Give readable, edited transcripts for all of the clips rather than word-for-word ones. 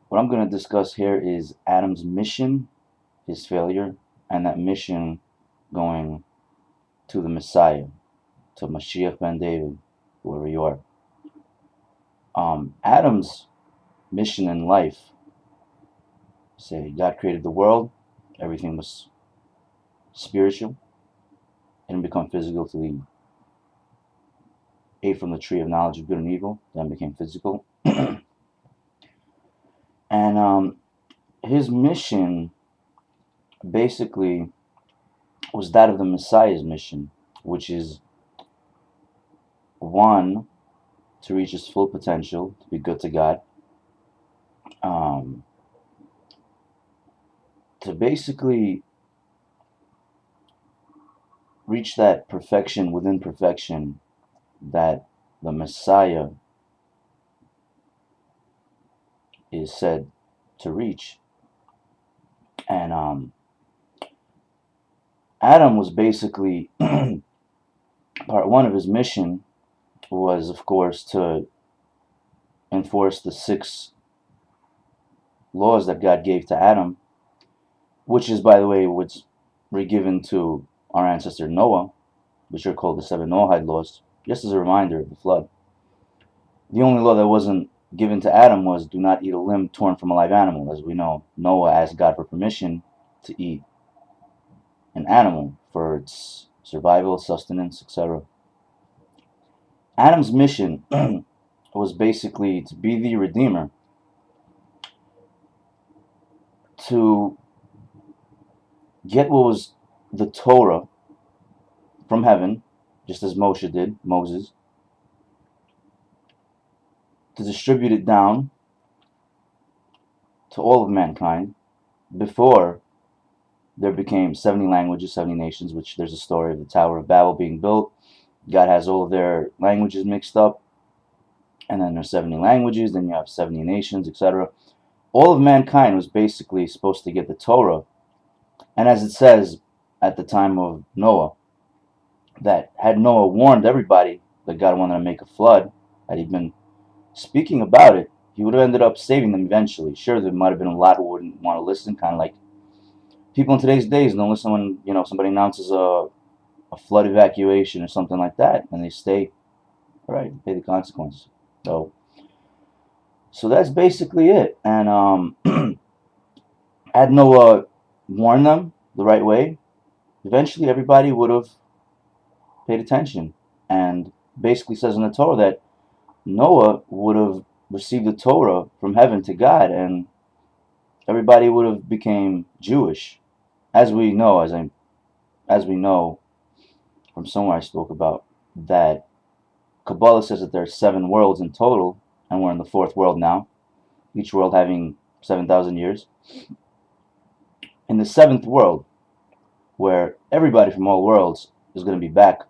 What I'm going to discuss here is Adam's mission, his failure, and that mission going to the Messiah, to Moshiach ben David, whoever you are. Adam's mission in life, say God created the world, everything was spiritual, and become physical till he ate from the tree of knowledge of good and evil, then became physical. And his mission basically was that of the Messiah's mission, which is one, to reach his full potential, to be good to God, um, to basically reach that perfection within perfection that the Messiah is said to reach. And Adam was basically part one of his mission was, of course, to enforce the 6 laws that God gave to Adam, which is, by the way, what's re-given to our ancestor Noah, which are called the 7 Noahide laws, just as a reminder of the flood. The only law that wasn't given to Adam was do not eat a limb torn from a live animal. As we know, Noah asked God for permission to eat an animal for its survival, sustenance, etc. Adam's mission was basically to be the Redeemer, to get what was the Torah from heaven, just as Moses, to distribute it down to all of mankind before there became 70 languages, 70 nations, which there's a story of the Tower of Babel being built. God has all of their languages mixed up, and then there's 70 languages, then you have 70 nations, etc. All of mankind was basically supposed to get the Torah, and as it says at the time of Noah, that had Noah warned everybody that God wanted to make a flood, had he been speaking about it, he would have ended up saving them eventually. Sure, there might have been a lot who wouldn't want to listen, kind of like people in today's days don't listen when somebody announces a flood evacuation or something like that, and they stay, all right, pay the consequences. So that's basically it. And had Noah warned them the right way, eventually everybody would have paid attention. And basically says in the Torah that Noah would have received the Torah from heaven to God, and everybody would have became Jewish, as we know, as we know from somewhere I spoke about, that Kabbalah says that there are 7 worlds in total, and we're in the 4th world now, each world having 7,000 years. In the 7th world, where everybody from all worlds is going to be back,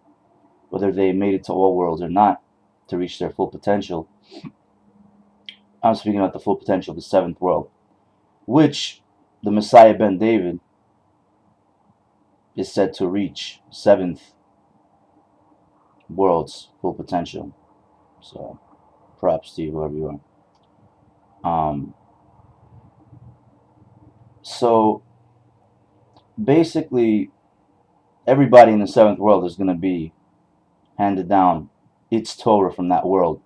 whether they made it to all worlds or not, to reach their full potential. I'm speaking about the full potential of the 7th world, which the Messiah ben David is said to reach 7th world's full potential. So props to you, whoever you are. So basically everybody in the 7th world is going to be handed down its Torah from that world.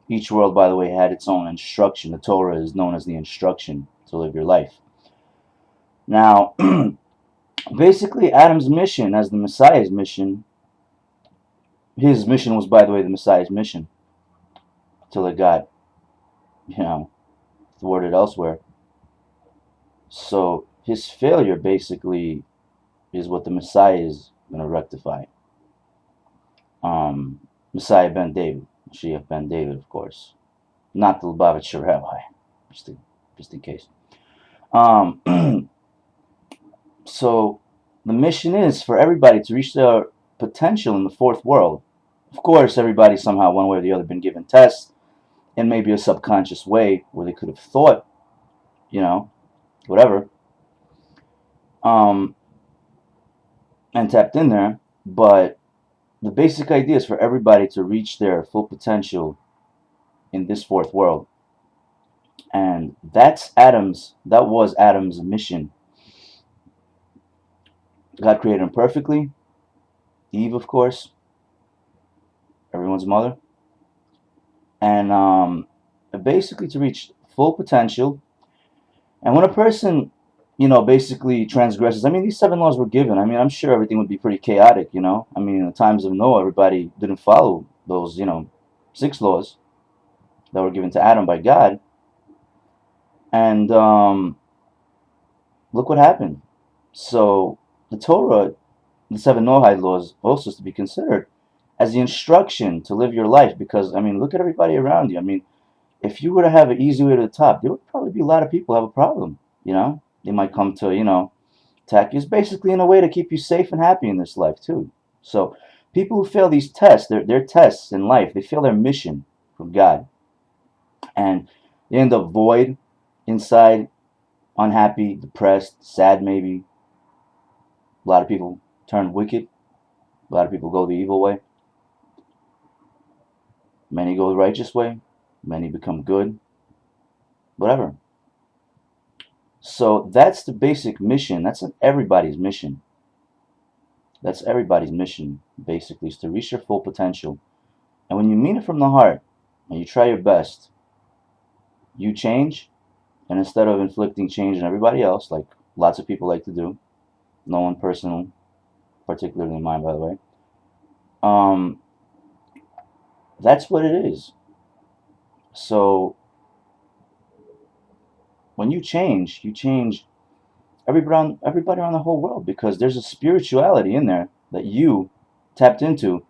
Each world, by the way, had its own instruction. The Torah is known as the instruction to live your life. Now, basically Adam's mission as the Messiah's mission, his mission was, by the way, the Messiah's mission, till it got, thwarted elsewhere. So his failure basically is what the Messiah is going to rectify. Messiah ben David, Moshiach ben David, of course, not the Lubavitcher Rabbi, just in case. So the mission is for everybody to reach their potential in the 4th world. Of course, everybody somehow, one way or the other, been given tests in maybe a subconscious way where they could have thought, whatever, and tapped in there. But the basic idea is for everybody to reach their full potential in this 4th world. And that was Adam's mission. God created him perfectly. Eve, of course, everyone's mother. And basically to reach full potential. And when a person, basically transgresses, I mean, these 7 laws were given. I mean, I'm sure everything would be pretty chaotic, I mean, in the times of Noah, everybody didn't follow those, 6 laws that were given to Adam by God. And look what happened. So the Torah, the 7 Noahide laws, also is to be considered as the instruction to live your life. Because, I mean, look at everybody around you. I mean, if you were to have an easy way to the top, there would probably be a lot of people who have a problem, They might come to, attack you. It's basically in a way to keep you safe and happy in this life, too. So people who fail these tests, their tests in life, they fail their mission from God. And they end up void inside, unhappy, depressed, sad maybe. A lot of people turn wicked. A lot of people go the evil way. Many go the righteous way. Many become good. Whatever. So that's the basic mission. That's everybody's mission. That's everybody's mission, basically, is to reach your full potential. And when you mean it from the heart, and you try your best, you change, and instead of inflicting change on everybody else, like lots of people like to do, no one personal, particularly mine, by the way, that's what it is. So when you change everybody around the whole world, because there's a spirituality in there that you tapped into.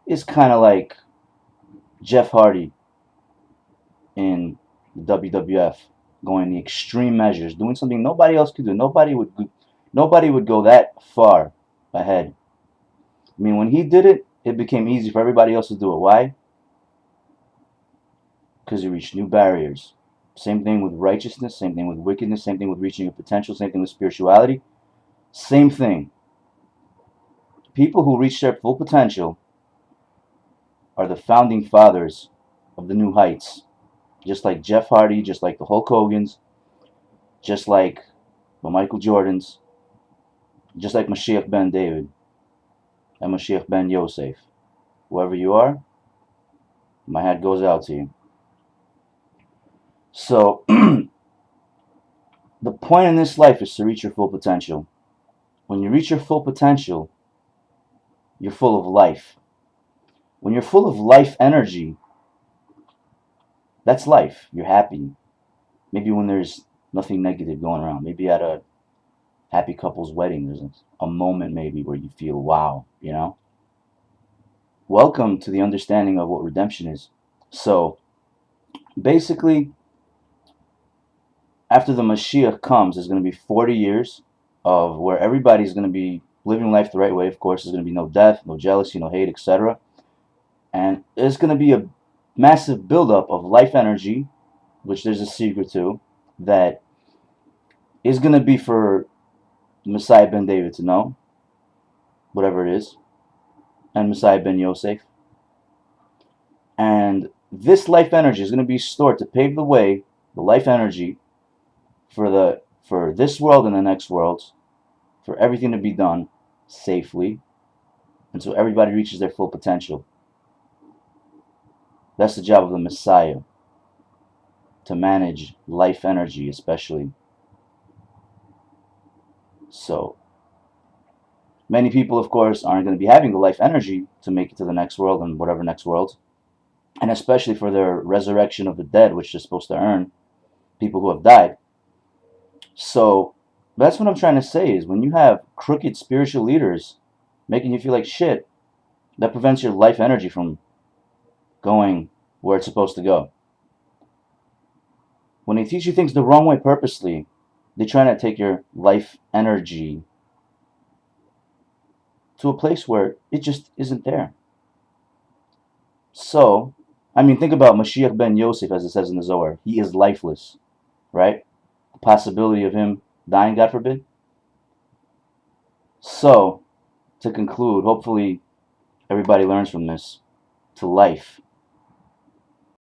Is kind of like Jeff Hardy in the WWF, going the extreme measures, doing something nobody else could do. Nobody would go that far ahead. I mean, when he did it, it became easy for everybody else to do it. Why? Because he reached new barriers. Same thing with righteousness, same thing with wickedness, same thing with reaching your potential, same thing with spirituality. Same thing. People who reach their full potential are the founding fathers of the new heights. Just like Jeff Hardy, just like the Hulk Hogan's, just like the Michael Jordans, just like Moshiach ben David and Moshiach ben Yosef. Whoever you are, my hat goes out to you. So, the point in this life is to reach your full potential. When you reach your full potential, you're full of life. When you're full of life energy, that's life. You're happy. Maybe when there's nothing negative going around. Maybe at a happy couple's wedding, there's a moment maybe where you feel, wow, Welcome to the understanding of what redemption is. So, basically, after the Moshiach comes, there's going to be 40 years of where everybody's going to be living life the right way. Of course, there's going to be no death, no jealousy, no hate, etc. And there's going to be a massive buildup of life energy, which there's a secret to, that is going to be for Messiah ben David to know, whatever it is, and Messiah ben Yosef. And this life energy is going to be stored to pave the way, the life energy, for this world and the next worlds, for everything to be done safely, until everybody reaches their full potential. That's the job of the Messiah, to manage life energy especially. So, many people, of course, aren't going to be having the life energy to make it to the next world and whatever next world, and especially for their resurrection of the dead, which they're supposed to earn, people who have died. So, that's what I'm trying to say, is when you have crooked spiritual leaders making you feel like shit, that prevents your life energy from going where it's supposed to go. When they teach you things the wrong way purposely, they try to take your life energy to a place where it just isn't there. So, I mean, think about Moshiach ben Yosef, as it says in the Zohar. He is lifeless, right? The possibility of him dying, God forbid. So, to conclude, hopefully everybody learns from this, to life.